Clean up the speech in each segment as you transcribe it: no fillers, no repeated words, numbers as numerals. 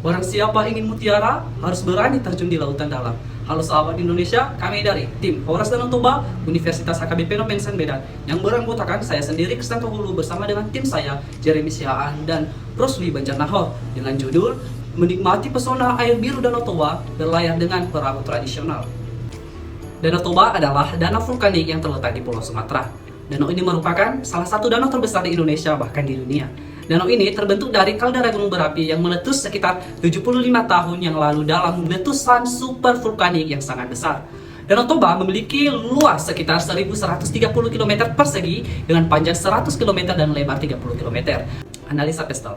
Barang siapa ingin mutiara, harus berani terjun di lautan dalam. Halo sahabat Indonesia, kami dari tim Horas Danau Toba, Universitas HKBP Nomensan Medan, yang beranggotakan saya sendiri Kristanto Hulu bersama dengan tim saya, Jeremy Sihaan dan Rosli Banjarnahor, dengan judul Menikmati Pesona Air Biru Danau Toba Berlayar dengan Perahu Tradisional. Danau Toba adalah danau vulkanik yang terletak di Pulau Sumatera. Danau ini merupakan salah satu danau terbesar di Indonesia, bahkan di dunia. Danau ini terbentuk dari kaldera gunung berapi yang meletus sekitar 75 tahun yang lalu dalam letusan super vulkanik yang sangat besar. Danau Toba memiliki luas sekitar 1130 km persegi dengan panjang 100 km dan lebar 30 km. Analisa pestel.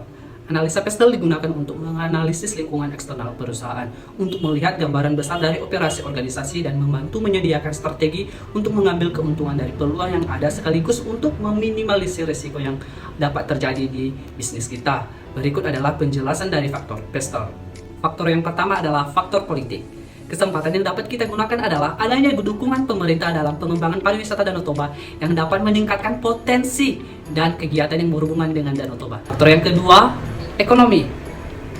Analisa pestel digunakan untuk menganalisis lingkungan eksternal perusahaan, untuk melihat gambaran besar dari operasi organisasi dan membantu menyediakan strategi untuk mengambil keuntungan dari peluang yang ada sekaligus untuk meminimalisir risiko yang dapat terjadi di bisnis kita. Berikut adalah penjelasan dari faktor pestel. Faktor yang pertama adalah faktor politik. Kesempatan yang dapat kita gunakan adalah adanya dukungan pemerintah dalam pengembangan pariwisata Danau Toba yang dapat meningkatkan potensi dan kegiatan yang berhubungan dengan Danau Toba. Faktor yang kedua, ekonomi.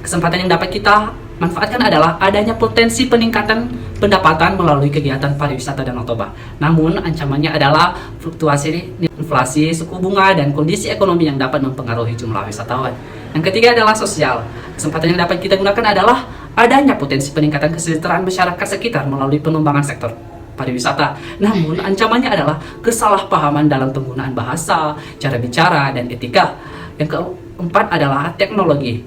Kesempatan yang dapat kita manfaatkan adalah adanya potensi peningkatan pendapatan melalui kegiatan pariwisata Danau Toba. Namun ancamannya adalah fluktuasi inflasi, suku bunga, dan kondisi ekonomi yang dapat mempengaruhi jumlah wisatawan. Yang ketiga adalah sosial. Kesempatan yang dapat kita gunakan adalah adanya potensi peningkatan kesejahteraan masyarakat sekitar melalui pengembangan sektor pariwisata. Namun ancamannya adalah kesalahpahaman dalam penggunaan bahasa, cara bicara, dan etika. Yang keempat adalah teknologi.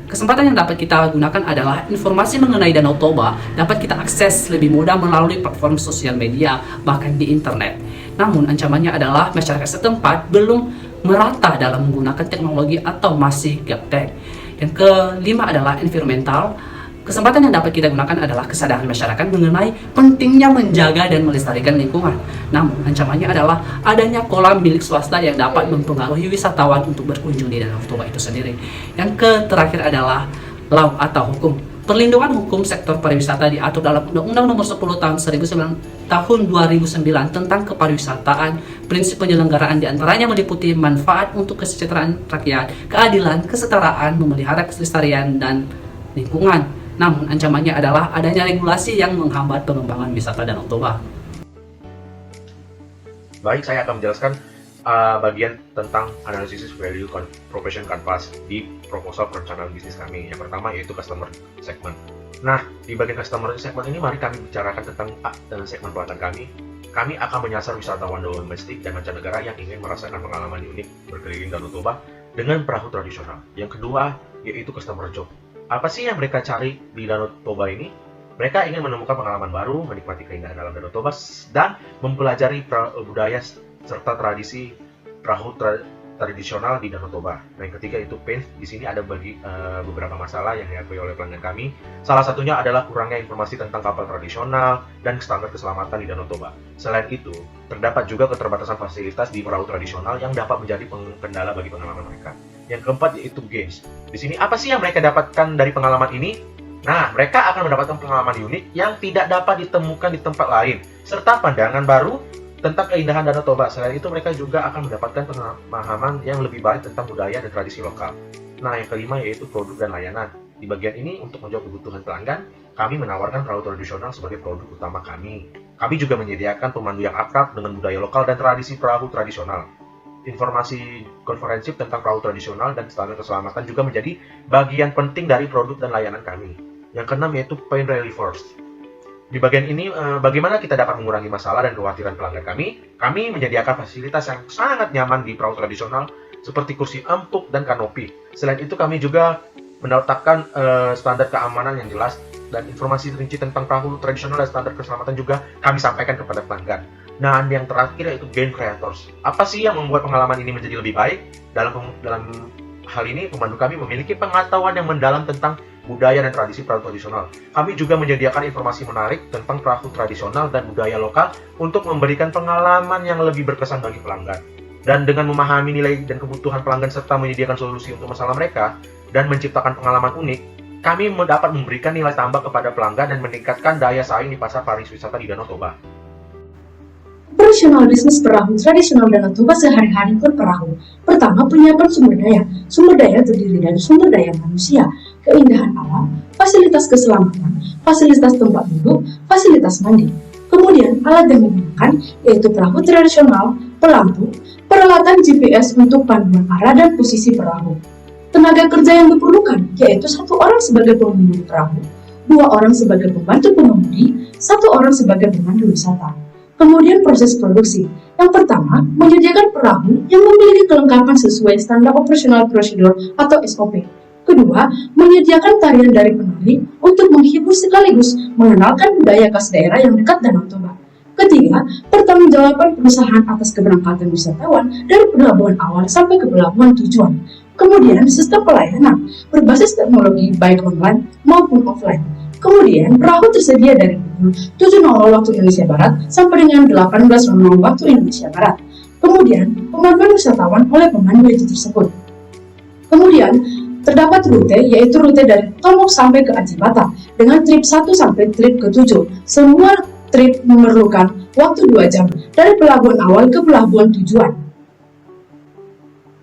Kesempatan yang dapat kita gunakan adalah informasi mengenai Danau Toba dapat kita akses lebih mudah melalui platform sosial media, bahkan di internet. Namun ancamannya adalah masyarakat setempat belum merata dalam menggunakan teknologi atau masih gaptek. Yang kelima adalah environmental. Kesempatan yang dapat kita gunakan adalah kesadaran masyarakat mengenai pentingnya menjaga dan melestarikan lingkungan. Namun ancamannya adalah adanya kolam milik swasta yang dapat mempengaruhi wisatawan untuk berkunjung di Danau Toba itu sendiri. Yang terakhir adalah law atau hukum. Perlindungan hukum sektor pariwisata diatur dalam Undang-Undang Nomor 10 Tahun 2009 tentang kepariwisataan. Prinsip penyelenggaraan diantaranya meliputi manfaat untuk kesejahteraan rakyat, keadilan, kesetaraan, memelihara kelestarian dan lingkungan. Namun ancamannya adalah adanya regulasi yang menghambat pengembangan wisata Danau Toba. Baik, saya akan menjelaskan bagian tentang analisis value proposition canvas di proposal perencanaan bisnis kami. Yang pertama yaitu customer segment. Nah, di bagian customer segment ini mari kami bicarakan tentang segmen pelanggan kami. Kami akan menyasar wisatawan domestik dan mancanegara yang ingin merasakan pengalaman unik berkeliling Danau Toba dengan perahu tradisional. Yang kedua yaitu customer job. Apa sih yang mereka cari di Danau Toba ini? Mereka ingin menemukan pengalaman baru, menikmati keindahan dalam Danau Toba, dan mempelajari budaya serta tradisi perahu tradisional di Danau Toba. Nah, yang ketiga itu pain. Di sini ada beberapa masalah yang diakui oleh pelanggan kami. Salah satunya adalah kurangnya informasi tentang kapal tradisional dan standar keselamatan di Danau Toba. Selain itu, terdapat juga keterbatasan fasilitas di perahu tradisional yang dapat menjadi kendala bagi pengalaman mereka. Yang keempat yaitu gains. Di sini apa sih yang mereka dapatkan dari pengalaman ini? Nah, mereka akan mendapatkan pengalaman unik yang tidak dapat ditemukan di tempat lain, serta pandangan baru tentang keindahan Danau Toba. Selain itu, mereka juga akan mendapatkan pemahaman yang lebih baik tentang budaya dan tradisi lokal. Nah, yang kelima yaitu produk dan layanan. Di bagian ini, untuk menjawab kebutuhan pelanggan, kami menawarkan perahu tradisional sebagai produk utama kami. Kami juga menyediakan pemandu yang akrab dengan budaya lokal dan tradisi perahu tradisional. Informasi konferensif tentang perahu tradisional dan standar keselamatan juga menjadi bagian penting dari produk dan layanan kami. Yang keenam yaitu pain relievers. Di bagian ini, bagaimana kita dapat mengurangi masalah dan kekhawatiran pelanggan kami? Kami menyediakan fasilitas yang sangat nyaman di perahu tradisional seperti kursi empuk dan kanopi. Selain itu, kami juga meletakkan standar keamanan yang jelas dan informasi rinci tentang perahu tradisional dan standar keselamatan juga kami sampaikan kepada pelanggan. Nah, yang terakhir yaitu game creators. Apa sih yang membuat pengalaman ini menjadi lebih baik? Dalam hal ini, pemandu kami memiliki pengetahuan yang mendalam tentang budaya dan tradisi perahu tradisional. Kami juga menyediakan informasi menarik tentang perahu tradisional dan budaya lokal untuk memberikan pengalaman yang lebih berkesan bagi pelanggan. Dan dengan memahami nilai dan kebutuhan pelanggan serta menyediakan solusi untuk masalah mereka dan menciptakan pengalaman unik, kami dapat memberikan nilai tambah kepada pelanggan dan meningkatkan daya saing di pasar pariwisata di Danau Toba. Operasional bisnis perahu tradisional Danau Toba sehari-hari perperahu. Pertama, penyiapan sumber daya. Sumber daya terdiri dari sumber daya manusia, keindahan alam, wisata, fasilitas keselamatan, fasilitas tempat duduk, fasilitas mandi. Kemudian alat yang digunakan yaitu perahu tradisional, pelampu, peralatan GPS untuk panduan arah dan posisi perahu. Tenaga kerja yang diperlukan yaitu 1 orang sebagai pengemudi perahu, 2 orang sebagai pembantu pengemudi, 1 orang sebagai pemandu wisata. Kemudian proses produksi. Yang pertama, menyediakan perahu yang memiliki kelengkapan sesuai standar operasional prosedur atau SOP. Kedua, menyediakan tarian dari penari untuk menghibur sekaligus mengenalkan budaya khas daerah yang dekat Danau Toba. Ketiga, pertanggungjawaban perusahaan atas keberangkatan wisatawan dari pelabuhan awal sampai ke pelabuhan tujuan. Kemudian, sistem pelayanan berbasis teknologi baik online maupun offline. Kemudian, perahu tersedia dari pukul 7.00 waktu Indonesia Barat sampai dengan 18.00 waktu Indonesia Barat. Kemudian, pemanduan wisatawan oleh pemandu itu tersebut. Kemudian, terdapat rute, yaitu rute dari Tomok sampai ke Acibata dengan trip 1 sampai trip ke-7. Semua trip memerlukan waktu 2 jam dari pelabuhan awal ke pelabuhan tujuan.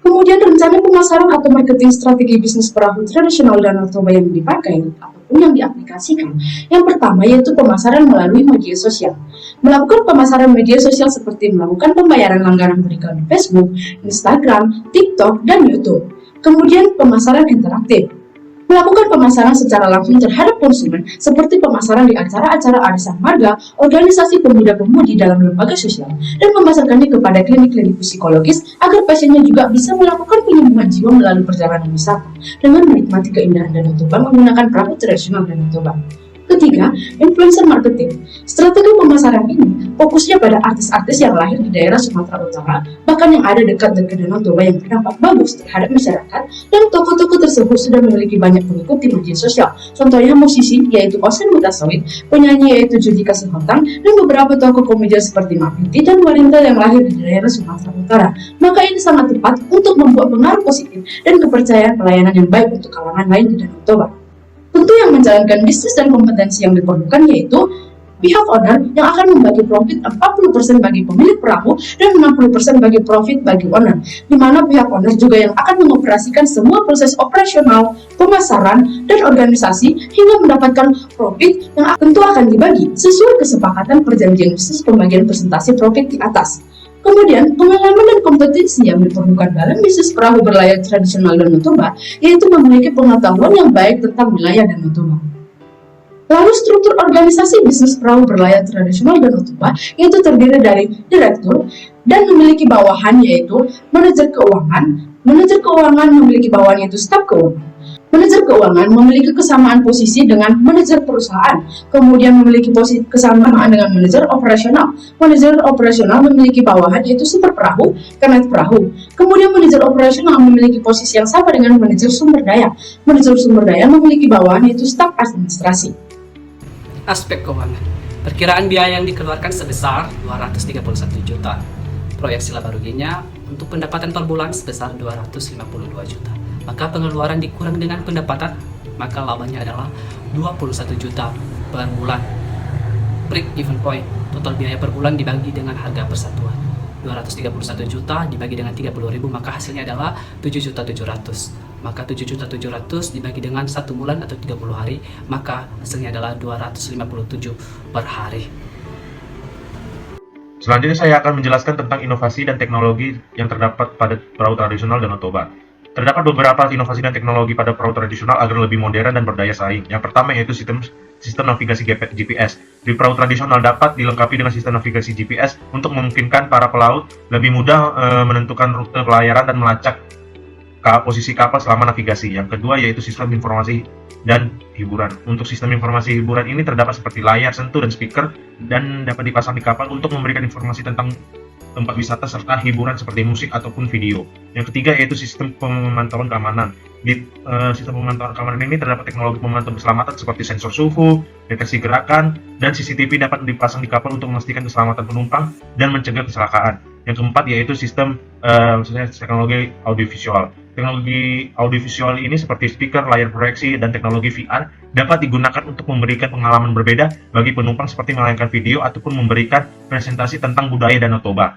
Kemudian rencana pemasaran atau marketing strategi bisnis perahu tradisional Danau Toba yang dipakai ataupun yang diaplikasikan. Yang pertama yaitu pemasaran melalui media sosial. Melakukan pemasaran media sosial seperti melakukan pembayaran langganan beriklan di Facebook, Instagram, TikTok, dan YouTube. Kemudian pemasaran interaktif. Melakukan pemasaran secara langsung terhadap konsumen seperti pemasaran di acara-acara arisan marga, organisasi pemuda-pemudi dalam lembaga sosial, dan memasarkannya kepada klinik-klinik psikologis agar pasiennya juga bisa melakukan penyembuhan jiwa melalui perjalanan wisata dengan menikmati keindahan Danau Toba menggunakan perahu tradisional Danau Toba. Ketiga, influencer marketing. Strategi pemasaran ini fokusnya pada artis-artis yang lahir di daerah Sumatera Utara, bahkan yang ada dekat Danau Toba yang berdampak bagus terhadap masyarakat, dan tokoh-tokoh tersebut sudah memiliki banyak pengikut di media sosial. Contohnya musisi yaitu Osen Mutasawit, penyanyi yaitu Judika Sihotang, dan beberapa tokoh komedian seperti Mak Piti dan wanita yang lahir di daerah Sumatera Utara. Maka ini sangat tepat untuk membuat pengaruh positif dan kepercayaan pelayanan yang baik untuk kalangan lain di Danau Toba. Tentu yang menjalankan bisnis dan kompetensi yang diperlukan yaitu pihak owner yang akan membagi profit 40% bagi pemilik perahu dan 60% bagi profit bagi owner, di mana pihak owner juga yang akan mengoperasikan semua proses operasional, pemasaran, dan organisasi hingga mendapatkan profit yang tentu akan dibagi sesuai kesepakatan perjanjian bisnis pembagian presentasi profit di atas. Kemudian, pengalaman dan kompetensi yang diperlukan dalam bisnis perahu berlayar tradisional Danau Toba yaitu memiliki pengetahuan yang baik tentang wilayah Danau Toba. Lalu struktur organisasi bisnis perahu berlayar tradisional Danau Toba yaitu terdiri dari direktur dan memiliki bawahan yaitu manajer keuangan. Manajer keuangan memiliki bawahan yaitu staf keuangan. Manajer keuangan memiliki kesamaan posisi dengan manajer perusahaan, kemudian memiliki posisi kesamaan dengan manajer operasional. Manajer operasional memiliki bawahan yaitu super perahu, kernet perahu. Kemudian manajer operasional memiliki posisi yang sama dengan manajer sumber daya. Manajer sumber daya memiliki bawahan yaitu staf administrasi. Aspek keuangan. Perkiraan biaya yang dikeluarkan sebesar 231 juta. Proyeksi laba ruginya untuk pendapatan per bulan sebesar 252 juta. Maka pengeluaran dikurang dengan pendapatan, maka labanya adalah 21 juta per bulan. Break even point, total biaya per bulan dibagi dengan harga persatuan. 231 juta dibagi dengan 30.000, maka hasilnya adalah 7.700. Maka 7.700 dibagi dengan 1 bulan atau 30 hari, maka hasilnya adalah 257 per hari. Selanjutnya saya akan menjelaskan tentang inovasi dan teknologi yang terdapat pada perahu tradisional Danau Toba. Terdapat beberapa inovasi dan teknologi pada perahu tradisional agar lebih modern dan berdaya saing. Yang pertama yaitu sistem navigasi GPS. Di perahu tradisional dapat dilengkapi dengan sistem navigasi GPS untuk memungkinkan para pelaut lebih mudah menentukan rute pelayaran dan melacak posisi kapal selama navigasi. Yang kedua yaitu sistem informasi dan hiburan. Untuk sistem informasi hiburan ini terdapat seperti layar sentuh dan speaker dan dapat dipasang di kapal untuk memberikan informasi tentang tempat wisata serta hiburan seperti musik ataupun video. Yang ketiga yaitu sistem pemantauan keamanan. Di sistem pemantauan keamanan ini terdapat teknologi pemantauan keselamatan seperti sensor suhu, deteksi gerakan, dan CCTV dapat dipasang di kapal untuk memastikan keselamatan penumpang dan mencegah kecelakaan. Yang keempat yaitu sistem teknologi audiovisual. Teknologi audiovisual ini seperti speaker, layar proyeksi, dan teknologi VR dapat digunakan untuk memberikan pengalaman berbeda bagi penumpang seperti menayangkan video ataupun memberikan presentasi tentang budaya Danau Toba.